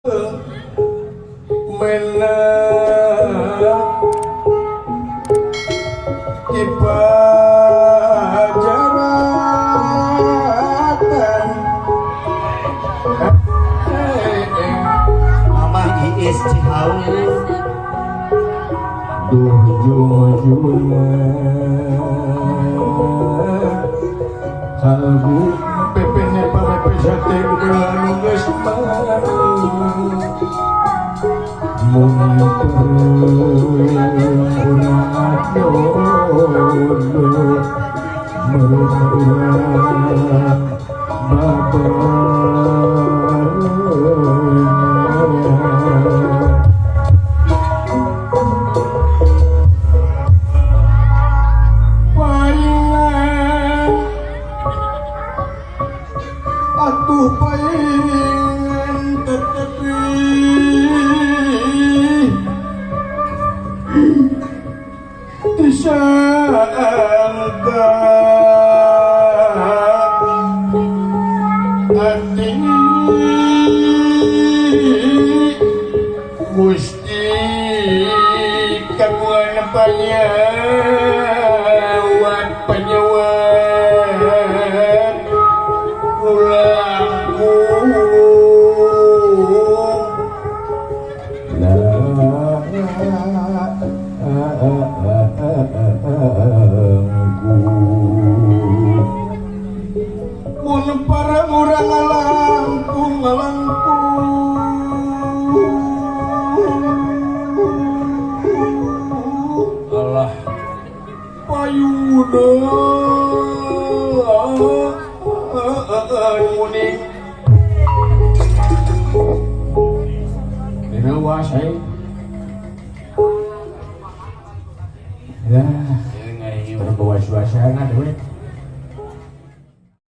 Mama Iis Cihaung kalbu pepene pamepe sate gubernur geus mun perunat dodo meurang atuh palingan tetepi disangka hati Gusti kagungan panyawan ulangku mun para urang ngalangkung Allah payuna muning dina saya ya terbawa suasana dewe